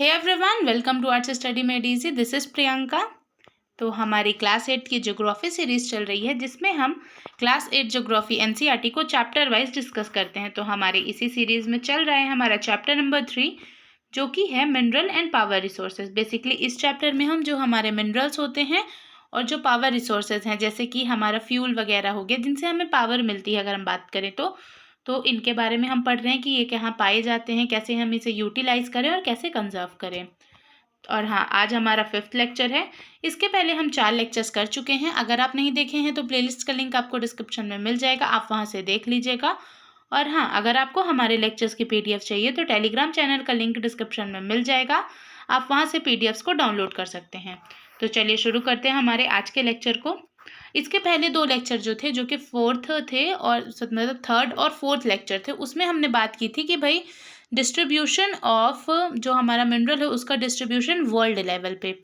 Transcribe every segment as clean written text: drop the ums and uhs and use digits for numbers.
Hey everyone, welcome to arts study made easy. This is Priyanka. तो हमारी class 8 की geography series चल रही है जिसमें हम क्लास 8 ज्योग्राफी एनसीईआरटी को चैप्टर वाइज डिस्कस करते हैं। तो हमारे इसी सीरीज़ में चल रहा है हमारा चैप्टर नंबर 3 जो कि है mineral and power resources. Basically इस चैप्टर में हम जो हमारे मिनरल्स होते हैं और जो पावर रिसोर्सेज हैं जैसे कि हमारा फ्यूल वगैरह हो गया जिनसे हमें पावर मिलती है अगर हम बात करें तो इनके बारे में हम पढ़ रहे हैं कि ये कहाँ पाए जाते हैं, कैसे हम इसे यूटिलाइज करें और कैसे कंजर्व करें। और हाँ, आज हमारा 5th लेक्चर है। इसके पहले हम 4 लेक्चर्स कर चुके हैं। अगर आप नहीं देखे हैं तो प्लेलिस्ट का लिंक आपको डिस्क्रिप्शन में मिल जाएगा, आप वहाँ से देख लीजिएगा। और हाँ, अगर आपको हमारे लेक्चर्स की पीडीएफ चाहिए तो टेलीग्राम चैनल का लिंक डिस्क्रिप्शन में मिल जाएगा, आप वहाँ से पीडीएफ्स को डाउनलोड कर सकते हैं। तो चलिए शुरू करते हैं हमारे आज के लेक्चर को। इसके पहले 2 लेक्चर जो थे, जो कि 4th थे और मतलब 3rd और 4th लेक्चर थे, उसमें हमने बात की थी कि भाई डिस्ट्रीब्यूशन ऑफ जो हमारा मिनरल है उसका डिस्ट्रीब्यूशन वर्ल्ड लेवल पे।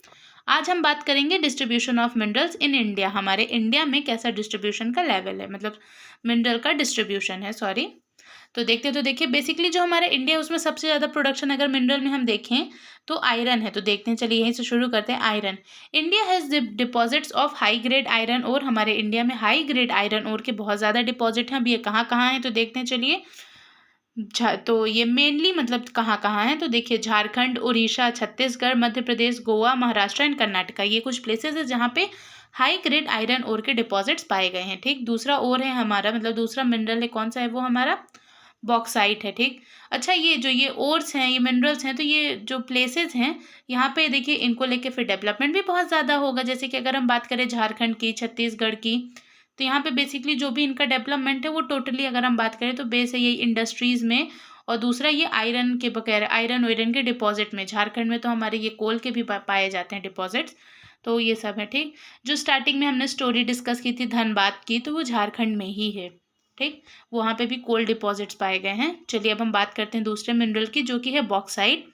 आज हम बात करेंगे distribution of minerals in India. हमारे इंडिया में कैसा डिस्ट्रीब्यूशन का लेवल है, मतलब मिनरल का डिस्ट्रीब्यूशन है, सॉरी। तो देखिए बेसिकली जो हमारा इंडिया है उसमें सबसे ज़्यादा प्रोडक्शन अगर मिनरल में हम देखें तो आयरन है। तो देखते हैं, चलिए यहीं से शुरू करते हैं। Iron, India has deposits of high grade iron और। हमारे इंडिया में हाई ग्रेड आयरन और के बहुत ज़्यादा डिपॉजिट हैं। अब ये कहाँ कहाँ हैं तो देखते हैं, चलिए। तो ये मेनली मतलब कहाँ कहाँ है तो देखिए, झारखंड, उड़ीसा, छत्तीसगढ़, मध्य प्रदेश, गोवा, महाराष्ट्र एंड कर्नाटका, ये कुछ प्लेसेस है जहाँ पे हाई ग्रेड आयरन ओर के डिपॉजिट्स पाए गए हैं। ठीक, दूसरा ओर है हमारा, मतलब दूसरा मिनरल है, कौन सा है वो हमारा बॉक्साइट है। ठीक, अच्छा, ये जो ये ओर्स हैं, ये मिनरल्स हैं, तो ये जो प्लेसेस हैं यहाँ पे देखिए, इनको लेके फिर डेवलपमेंट भी बहुत ज़्यादा होगा। जैसे कि अगर हम बात करें झारखंड की, छत्तीसगढ़ की, तो यहाँ पे बेसिकली जो भी इनका डेवलपमेंट है वो टोटली अगर हम बात करें तो बेस है यही इंडस्ट्रीज़ में। और दूसरा ये आयरन के बगैर आयरन वायरन के डिपॉजिट में। झारखंड में तो हमारे ये कोल के भी पाए जाते हैं डिपॉजिट्स। तो ये सब है। ठीक, जो स्टार्टिंग में हमने स्टोरी डिस्कस की थी धनबाद की, तो वो झारखंड में ही है। ठीक, वहाँ पे भी कोल डिपॉजिट्स पाए गए हैं। चलिए अब हम बात करते हैं दूसरे मिनरल की जो कि है बॉक्साइट।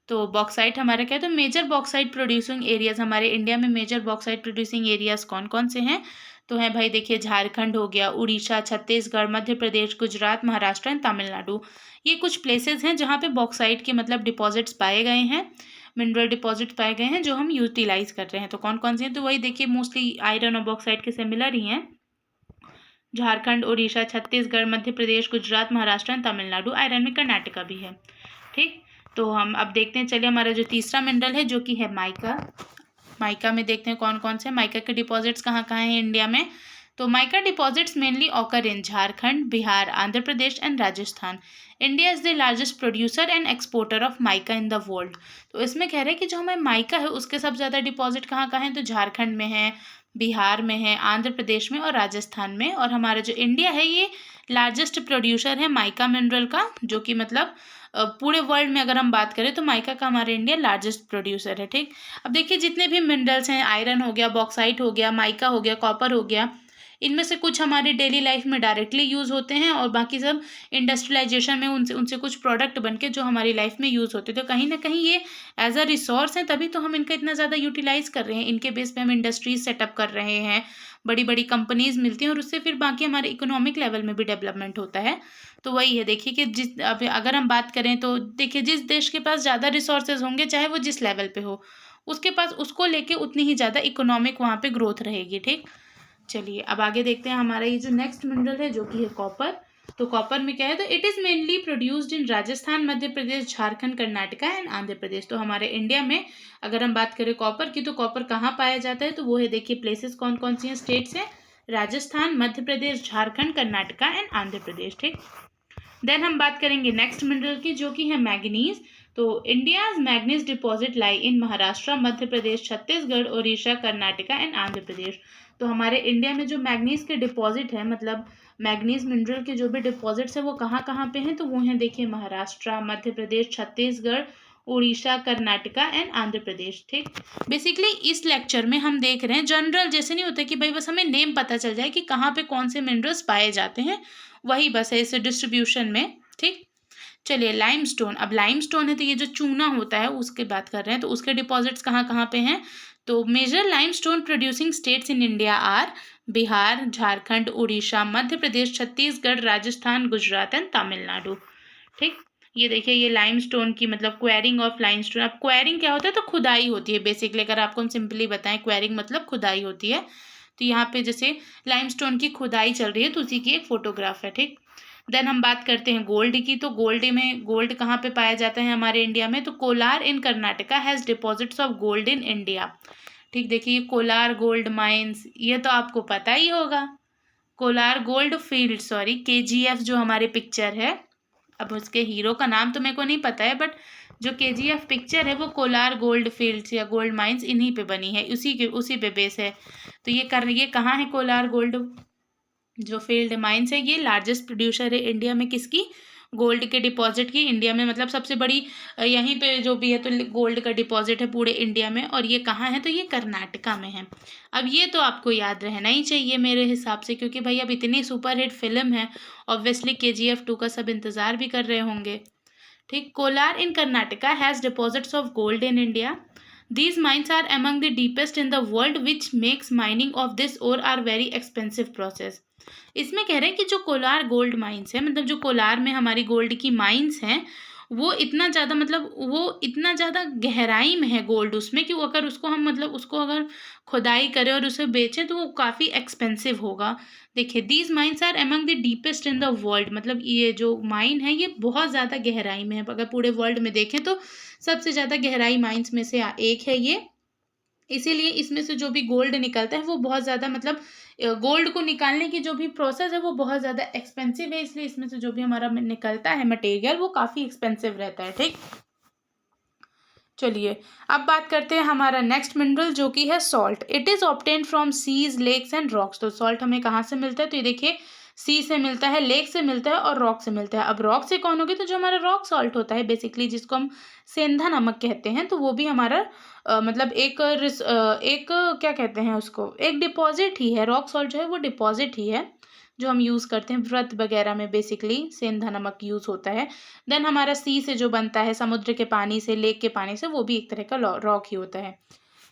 तो बॉक्साइट हमारा क्या है, तो मेजर बॉक्साइट प्रोड्यूसिंग एरियाज। हमारे इंडिया में मेजर बॉक्साइट प्रोड्यूसिंग एरियाज कौन कौन से हैं तो है भाई देखिए, झारखंड हो गया, उड़ीसा, छत्तीसगढ़, मध्य प्रदेश, गुजरात, महाराष्ट्र एंड तमिलनाडु। ये कुछ प्लेसेस हैं जहाँ पे बॉक्साइट के मतलब डिपॉजिट्स पाए गए हैं, मिनरल डिपॉजिट पाए गए हैं जो हम यूटिलाइज कर रहे हैं। तो कौन कौन से हैं तो वही देखिए, मोस्टली आयरन और बॉक्साइट के सिमिलर ही हैं। झारखंड, उड़ीसा, छत्तीसगढ़, मध्य प्रदेश, गुजरात, महाराष्ट्र एंड तमिलनाडु। आयरन में कर्नाटका भी है। ठीक, तो हम अब देखते हैं, चलिए हमारा जो तीसरा मिनरल है जो कि है माइका। माइका में देखते हैं कौन कौन से माइका के डिपॉजिट्स कहाँ कहाँ हैं इंडिया में। तो mica deposits mainly occur in Jharkhand, Bihar, Andhra Pradesh and Rajasthan. India is the largest producer and exporter of mica in the world. तो इसमें कह रहे हैं कि जो हमारे माइका है उसके सबसे ज़्यादा डिपॉजिट कहाँ कहाँ हैं तो झारखंड में है, बिहार में है, आंध्र प्रदेश में और राजस्थान में। और हमारा जो इंडिया है ये लार्जेस्ट प्रोड्यूसर है माइका मिनरल का, जो कि मतलब पूरे वर्ल्ड में अगर हम बात करें तो माइका का हमारा इंडिया लार्जेस्ट प्रोड्यूसर है। ठीक, अब देखिए जितने भी मिनरल्स हैं, आयरन हो गया, बॉक्साइट हो गया, माइका हो गया, कॉपर हो गया, इनमें से कुछ हमारी डेली लाइफ में डायरेक्टली यूज़ होते हैं और बाकी सब इंडस्ट्रियलाइजेशन में उनसे उनसे कुछ प्रोडक्ट बन के जो हमारी लाइफ में यूज़ होते हैं। तो कहीं ना कहीं ये एज अ रिसोर्स हैं, तभी तो हम इनका इतना ज़्यादा यूटिलाइज कर रहे हैं। इनके बेस पे हम इंडस्ट्रीज सेटअप कर रहे हैं, बड़ी बड़ी कंपनीज मिलती हैं और उससे फिर बाकी हमारे इकोनॉमिक लेवल में भी डेवलपमेंट होता है। तो वही है, देखिए कि जिस अब अगर हम बात करें तो देखिए, जिस देश के पास ज़्यादा रिसोर्सेज होंगे चाहे वो जिस लेवल पे हो, उसके पास उसको लेके उतनी ही ज़्यादा इकोनॉमिक वहाँ पे ग्रोथ रहेगी। ठीक, चलिए अब आगे देखते हैं हमारा ये जो नेक्स्ट मिनरल है जो कि है कॉपर। तो कॉपर में क्या है, तो it is mainly produced in Rajasthan, Madhya Pradesh, Jharkhand, Karnataka and Andhra Pradesh. तो हमारे इंडिया में अगर हम बात करें कॉपर की तो कॉपर कहाँ पाया जाता है तो वो है देखिए, प्लेसेस कौन कौन सी हैं, स्टेट्स हैं राजस्थान, मध्य प्रदेश, झारखंड, कर्नाटका एंड आंध्र प्रदेश। ठीक, देन हम बात करेंगे नेक्स्ट मिनरल की जो कि है मैग्नीज। तो India's manganese deposit lie in Maharashtra, Madhya Pradesh, Chhattisgarh, Orissa, Karnataka and Andhra Pradesh. तो हमारे इंडिया में जो मैग्नीज के डिपॉजिट है, मतलब मैग्नीज मिनरल के जो भी डिपॉजिट्स है वो कहाँ कहाँ पे हैं तो वो हैं देखिए, महाराष्ट्र, मध्य प्रदेश, छत्तीसगढ़, उड़ीसा, कर्नाटका एंड आंध्र प्रदेश। ठीक, बेसिकली इस लेक्चर में हम देख रहे हैं जनरल, जैसे नहीं होता कि भाई बस हमें नेम पता चल जाए कि कहाँ पे कौन से मिनरल्स पाए जाते हैं, वही बस है इस डिस्ट्रीब्यूशन में। ठीक, चलिए लाइमस्टोन। अब लाइमस्टोन है तो ये जो चूना होता है उसकी बात कर रहे हैं, तो उसके डिपॉजिट्स कहाँ कहाँ पे हैं तो major limestone producing states in India are Bihar, Jharkhand, Orissa, Madhya Pradesh, Chhattisgarh, Rajasthan, Gujarat and Tamil Nadu. ठीक, ये देखिए ये लाइमस्टोन की मतलब क्वेरिंग ऑफ लाइमस्टोन। अब क्वेरिंग क्या होता है, तो खुदाई होती है बेसिकली, अगर आपको हम सिंपली बताएं क्वेरिंग मतलब खुदाई होती है। तो यहाँ पे जैसे लाइमस्टोन की खुदाई चल रही है तो उसी की एक फोटोग्राफ है, ठीक। देन हम बात करते हैं गोल्ड की। तो गोल्ड कहाँ पे पाया जाता है हमारे इंडिया में, तो Kolar in Karnataka has deposits of gold in India. ठीक, देखिए कोलार गोल्ड माइंस, ये तो आपको पता ही होगा। Kolar gold field, sorry KGF जो हमारे पिक्चर है, अब उसके हीरो का नाम तो मेरे को नहीं पता है, बट जो केजीएफ पिक्चर है वो कोलार गोल्ड फील्ड्स या गोल्ड माइंस इन्हीं पे बनी है, उसी पे बेस है। तो ये कहाँ है कोलार गोल्ड जो फील्ड माइंस है, ये लार्जेस्ट प्रोड्यूसर है इंडिया में किसकी, गोल्ड के डिपॉजिट की। इंडिया में मतलब सबसे बड़ी यहीं पे जो भी है तो गोल्ड का डिपॉजिट है पूरे इंडिया में, और ये कहाँ है, तो ये कर्नाटका में है। अब ये तो आपको याद रहना ही चाहिए मेरे हिसाब से, क्योंकि भाई अब इतनी सुपरहिट फिल्म है, ऑब्वियसली KGF 2 का सब इंतज़ार भी कर रहे होंगे। ठीक, Kolar in Karnataka has deposits of gold in India. These mines are among the deepest in the world, which makes mining of this ore are very expensive process. इसमें कह रहे हैं कि जो कोलार गोल्ड माइंस है, मतलब जो कोलार में हमारी गोल्ड की माइंस हैं, वो इतना ज़्यादा मतलब वो इतना ज़्यादा गहराई में है गोल्ड उसमें, कि वो अगर उसको हम मतलब उसको अगर खुदाई करें और उसे बेचें तो वो काफ़ी एक्सपेंसिव होगा। देखिए these mines are among the deepest in the world, मतलब ये जो माइन है ये बहुत ज़्यादा गहराई में है, अगर पूरे वर्ल्ड में देखें तो सबसे ज़्यादा गहराई माइंस में से एक है ये। इसीलिए इसमें से जो भी गोल्ड निकलता है वो बहुत ज़्यादा मतलब गोल्ड को निकालने की जो भी प्रोसेस है वो बहुत ज़्यादा एक्सपेंसिव है, इसलिए इसमें से जो भी हमारा निकलता है मटेरियल वो काफ़ी एक्सपेंसिव रहता है, ठीक। चलिए अब बात करते हैं हमारा नेक्स्ट मिनरल जो कि है salt. It is obtained from seas, lakes and rocks. तो सॉल्ट हमें कहाँ से मिलता है, तो ये देखिए सी से मिलता है, लेक से मिलता है और रॉक से मिलता है। अब रॉक से कौन होगी, तो जो हमारा रॉक सॉल्ट होता है बेसिकली, जिसको हम सेंधा नमक कहते हैं, तो वो भी हमारा मतलब एक क्या कहते हैं उसको, एक डिपॉजिट ही है। रॉक सॉल्ट जो है वो डिपॉजिट ही है जो हम यूज़ करते हैं व्रत वगैरह में, बेसिकली सेंधा नमक यूज़ होता है। देन हमारा सी से जो बनता है समुद्र के पानी से, लेक के पानी से, वो भी एक तरह का रॉक ही होता है।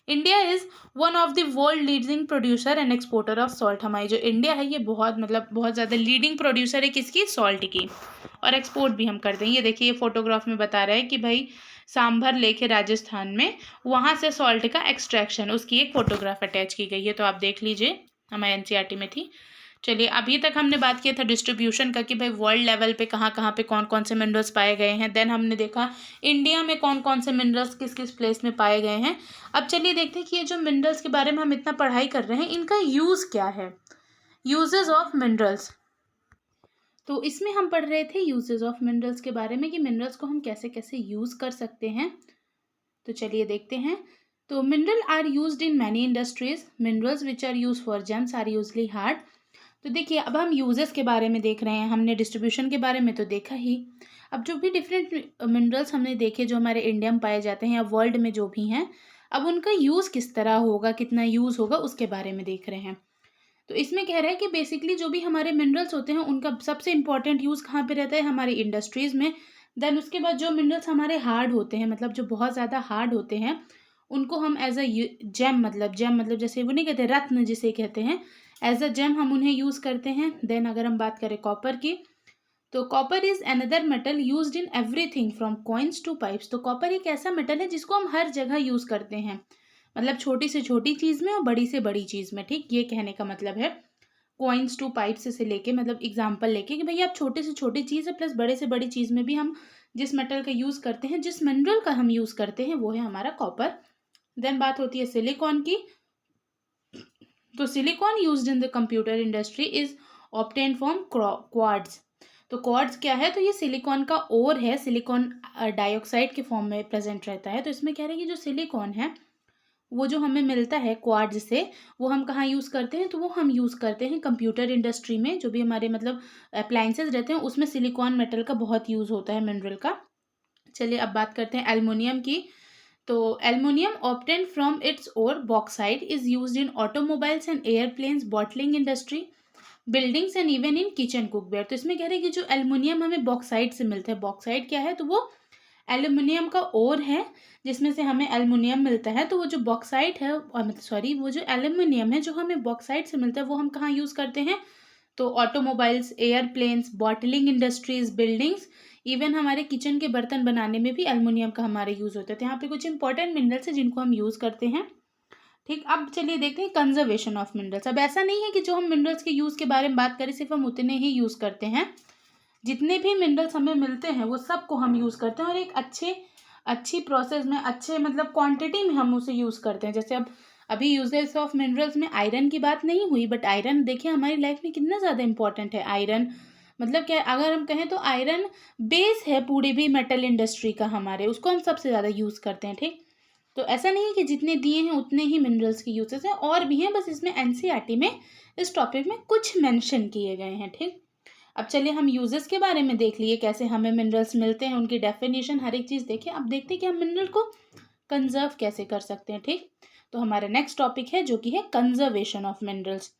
India is one of the world leading producer and exporter of salt. हमारी जो इंडिया है ये बहुत ज़्यादा लीडिंग प्रोड्यूसर है किसकी, सॉल्ट की, और एक्सपोर्ट भी हम करते हैं। ये देखिए ये फोटोग्राफ में बता रहा है कि भाई सांभर लेक है राजस्थान में, वहाँ से सॉल्ट का एक्सट्रैक्शन, उसकी एक फ़ोटोग्राफ अटैच की गई है, तो आप देख लीजिए, हमारे NCERT में थी। चलिए अभी तक हमने बात किया था डिस्ट्रीब्यूशन का कि भाई वर्ल्ड लेवल पे कहाँ कहाँ पे कौन कौन से मिनरल्स पाए गए हैं। देन हमने देखा इंडिया में कौन कौन से मिनरल्स किस किस प्लेस में पाए गए हैं। अब चलिए देखते हैं कि ये जो मिनरल्स के बारे में हम इतना पढ़ाई कर रहे हैं इनका यूज़ क्या है, यूजेस ऑफ मिनरल्स। तो इसमें हम पढ़ रहे थे यूजेस ऑफ मिनरल्स के बारे में कि मिनरल्स को हम कैसे कैसे यूज़ कर सकते हैं। तो चलिए देखते हैं। तो mineral are used in many industries. Minerals which are use for gems are usually hard. तो देखिए अब हम यूजेस के बारे में देख रहे हैं, हमने डिस्ट्रीब्यूशन के बारे में तो देखा ही। अब जो भी डिफरेंट मिनरल्स हमने देखे जो हमारे इंडिया में पाए जाते हैं या वर्ल्ड में जो भी हैं, अब उनका यूज़ किस तरह होगा, कितना यूज़ होगा, उसके बारे में देख रहे हैं। तो इसमें कह रहा है कि बेसिकली जो भी हमारे मिनरल्स होते हैं उनका सबसे इंपॉर्टेंट यूज़ कहाँ पे रहता है, हमारी इंडस्ट्रीज़ में। देन उसके बाद जो मिनरल्स हमारे हार्ड होते हैं, मतलब जो बहुत ज़्यादा हार्ड होते हैं, उनको हम एज अ जेम मतलब जैसे वो नहीं कहते रत्न जिसे कहते हैं, एज अ जेम हम उन्हें यूज़ करते हैं। देन अगर हम बात करें कॉपर की, तो copper is another metal used in everything from coins to pipes. तो कॉपर एक ऐसा मेटल है जिसको हम हर जगह यूज़ करते हैं, मतलब छोटी से छोटी चीज़ में और बड़ी से बड़ी चीज़ में, ठीक। ये कहने का मतलब है कॉइन्स टू पाइप्स से लेके, मतलब एग्जाम्पल लेके कि भैया आप छोटे से छोटी चीज़ है प्लस बड़े से बड़ी चीज़ में भी हम जिस मेटल का यूज़ करते हैं, जिस मिनरल का हम यूज़ करते हैं वो है हमारा कॉपर। देन बात होती है सिलिकॉन की। तो silicon used in the computer industry is obtained from quartz. तो क्वार्ट्ज क्या है, तो ये सिलिकॉन का ओर है, सिलिकॉन डाइऑक्साइड के फॉर्म में प्रेजेंट रहता है। तो इसमें कह रहे हैं कि जो सिलिकॉन है वो जो हमें मिलता है क्वार्ट्ज से, वो हम कहाँ यूज़ करते हैं, तो वो हम यूज़ करते हैं कंप्यूटर इंडस्ट्री में। जो भी हमारे मतलब अप्लाइंसेस रहते हैं उसमें सिलिकॉन मेटल का बहुत यूज़ होता है, मिनरल का। चलिए अब बात करते हैं एल्युमिनियम की। तो aluminium obtained from its ore bauxite is used in automobiles and airplanes, bottling industry, buildings and even in kitchen cookware. तो इसमें कह रहे हैं कि जो एल्युमिनियम हमें बॉक्साइट से मिलता है, बॉक्साइट क्या है, तो वो एल्युमिनियम का ओर है जिसमें से हमें एल्युमिनियम मिलता है। तो वो जो बॉक्साइट है वो जो एल्युमिनियम है जो हमें बॉक्साइट से मिलता है वो हम कहाँ यूज़ करते हैं, तो automobiles, airplanes, bottling industries, buildings even हमारे किचन के बर्तन बनाने में भी एल्युमिनियम का हमारे यूज़ होता है। तो यहाँ पे कुछ इंपॉर्टेंट मिनरल्स हैं जिनको हम यूज़ करते हैं। ठीक, अब चलिए देखते हैं कंजर्वेशन ऑफ मिनरल्स। अब ऐसा नहीं है कि जो हम मिनरल्स के यूज़ के बारे में बात करें सिर्फ हम उतने ही यूज़ करते हैं, जितने भी मिनरल्स हमें मिलते हैं वो सब को हम यूज़ करते हैं और एक अच्छी प्रोसेस में, अच्छे मतलब क्वांटिटी में हम उसे यूज़ करते हैं। जैसे अब अभी यूजेस ऑफ मिनरल्स में आयरन की बात नहीं हुई, बट आयरन देखिए हमारी लाइफ में कितना ज़्यादा इंपॉर्टेंट है। आयरन मतलब क्या, अगर हम कहें तो आयरन बेस है पूरी भी मेटल इंडस्ट्री का हमारे, उसको हम सबसे ज़्यादा यूज़ करते हैं। ठीक, तो ऐसा नहीं है कि जितने दिए हैं उतने ही मिनरल्स के यूजेस हैं, और भी हैं, बस इसमें एनसीईआरटी में इस टॉपिक में कुछ मेंशन किए गए हैं। ठीक, अब चलिए हम यूजेस के बारे में देख लिए, कैसे हमें मिनरल्स मिलते हैं, उनकी डेफिनेशन, हर एक चीज़ देखिए। अब देखते हैं कि हम मिनरल को कंजर्व कैसे कर सकते हैं। ठीक, तो हमारा नेक्स्ट टॉपिक है जो कि है कंजर्वेशन ऑफ मिनरल्स।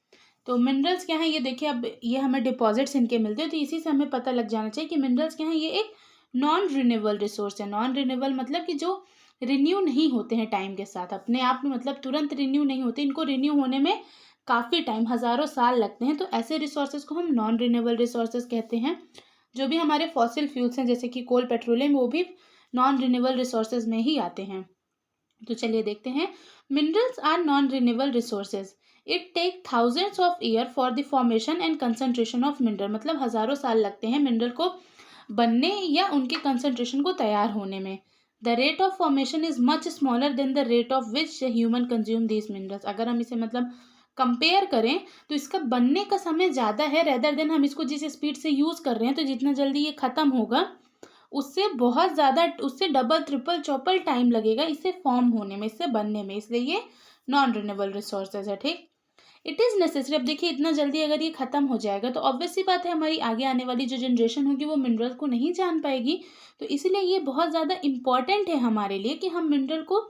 तो मिनरल्स क्या है ये देखिए, अब ये हमें डिपॉजिट्स इनके मिलते हैं, तो इसी से हमें पता लग जाना चाहिए कि मिनरल्स क्या है, ये एक नॉन रिन्यूएबल रिसोर्स है। नॉन रिन्यूएबल मतलब कि जो रिन्यू नहीं होते हैं टाइम के साथ अपने आप में, मतलब तुरंत रिन्यू नहीं होते, इनको रिन्यू होने में काफ़ी टाइम, हज़ारों साल लगते हैं। तो ऐसे रिसोर्सेज को हम नॉन रिन्यूएबल रिसोर्सेज कहते हैं। जो भी हमारे फॉसिल फ्यूल्स हैं जैसे कि कोल, पेट्रोलियम, वो भी नॉन रिन्यूएबल रिसोर्सेज में ही आते हैं। तो चलिए देखते हैं, minerals are non renewable resources. It take thousands of year for the formation and concentration of mineral, मतलब हज़ारों साल लगते हैं मिनरल को बनने या उनके कंसंट्रेशन को तैयार होने में। The rate of formation is much smaller than the rate of which human consume these minerals. अगर हम इसे मतलब कंपेयर करें तो इसका बनने का समय ज़्यादा है, रेदर देन हम इसको जिस स्पीड से यूज़ कर रहे हैं, तो जितना जल्दी ये ख़त्म होगा उससे बहुत ज़्यादा, उससे डबल ट्रिपल चौपल टाइम लगेगा इसे फॉर्म होने में, इससे बनने में, इसलिए ये नॉन रिन्यूएबल रिसोर्सेज है। ठीक, इट इज़ नेसेसरी। अब देखिए इतना जल्दी अगर ये ख़त्म हो जाएगा तो ऑब्वियस सी बात है हमारी आगे आने वाली जो जनरेशन होगी वो मिनरल को नहीं जान पाएगी। तो इसलिए ये बहुत ज़्यादा इम्पॉर्टेंट है हमारे लिए कि हम मिनरल को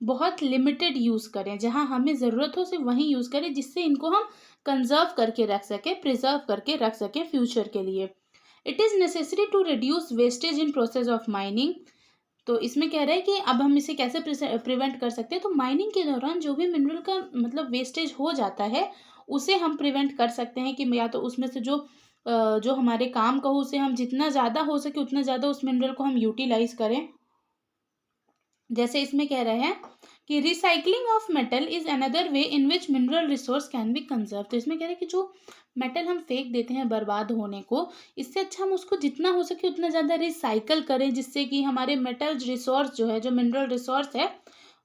बहुत लिमिटेड यूज़ करें, जहाँ हमें ज़रूरत हो सिर्फ वहीं यूज़ करें, जिससे इनको हम कंजर्व करके रख सकें, प्रिजर्व करके रख सकें फ्यूचर के लिए। It is necessary to reduce wastage in process of mining. तो इसमें कह रहा है कि अब हम इसे कैसे प्रिवेंट कर सकते हैं। तो माइनिंग के दौरान जो भी मिनरल का मतलब वेस्टेज हो जाता है उसे हम प्रिवेंट कर सकते हैं कि या तो उसमें से जो हमारे काम का हो उसे हम जितना ज़्यादा हो सके उतना ज़्यादा उस मिनरल को हम यूटिलाइज करें। जैसे इसमें कह रहे हैं कि recycling of metal is another way in which mineral resource can be conserve. तो इसमें कह रहे हैं कि जो मेटल हम फेंक देते हैं बर्बाद होने को, इससे अच्छा हम उसको जितना हो सके उतना ज़्यादा रिसाइकल करें, जिससे कि हमारे मेटल रिसोर्स जो है, जो मिनरल रिसोर्स है,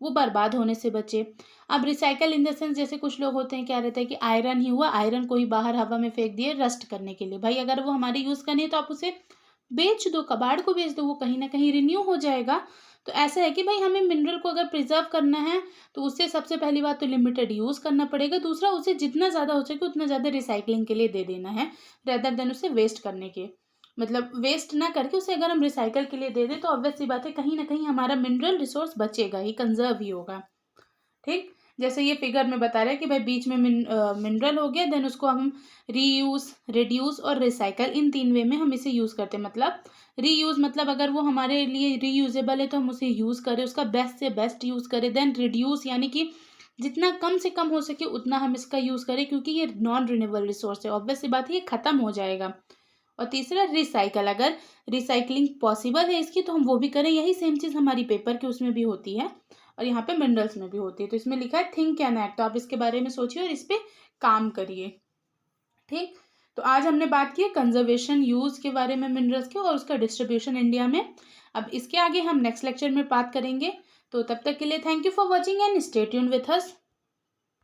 वो बर्बाद होने से बचे। अब रिसाइकल इन द सेंस, जैसे कुछ लोग होते हैं क्या रहता है कि आयरन ही हुआ, आयरन को ही बाहर हवा में फेंक दिए रस्ट करने के लिए। भाई अगर वो हमारे यूज़ करनी है तो आप उसे बेच दो, कबाड़ को बेच दो, वो कहीं ना कहीं रिन्यू हो जाएगा। तो ऐसा है कि भाई हमें मिनरल को अगर प्रिजर्व करना है तो उससे सबसे पहली बात तो लिमिटेड यूज़ करना पड़ेगा, दूसरा उसे जितना ज़्यादा हो सके उतना ज़्यादा रिसाइकलिंग के लिए दे देना है, रेदर देन उसे वेस्ट करने के, मतलब वेस्ट ना करके उसे अगर हम रिसाइकल के लिए दे दें तो ऑब्वियस सी बात है कहीं ना कहीं हमारा मिनरल रिसोर्स बचेगा ही, कंजर्व ही होगा। ठीक, जैसे ये फिगर में बता रहा है कि भाई बीच में मिनरल हो गया, देन उसको हम रीयूज़, रिड्यूस और रिसाइकल, इन 3 वे में हम इसे यूज़ करते हैं। मतलब रीयूज़ मतलब अगर वो हमारे लिए रीयूजेबल है तो हम उसे यूज़ करें, उसका बेस्ट से बेस्ट यूज़ करें। देन रिड्यूस यानी कि जितना कम से कम हो सके उतना हम इसका यूज़ करें, क्योंकि ये नॉन रिन्यूएबल रिसोर्स है, ऑब्वियस सी बात है ये ख़त्म हो जाएगा। और तीसरा रिसाइकल, अगर रिसाइकलिंग पॉसिबल है इसकी तो हम वो भी करें। यही सेम चीज़ हमारी पेपर के उसमें भी होती है और यहाँ पे मिनरल्स में भी होती है। तो इसमें लिखा है थिंक एंड एक्ट, तो आप इसके बारे में सोचिए और इस पे काम करिए। ठीक, तो आज हमने बात की कंजर्वेशन यूज़ के बारे में मिनरल्स के और उसका डिस्ट्रीब्यूशन इंडिया में। अब इसके आगे हम नेक्स्ट लेक्चर में बात करेंगे। तो तब तक के लिए thank you for watching and stay tuned with us.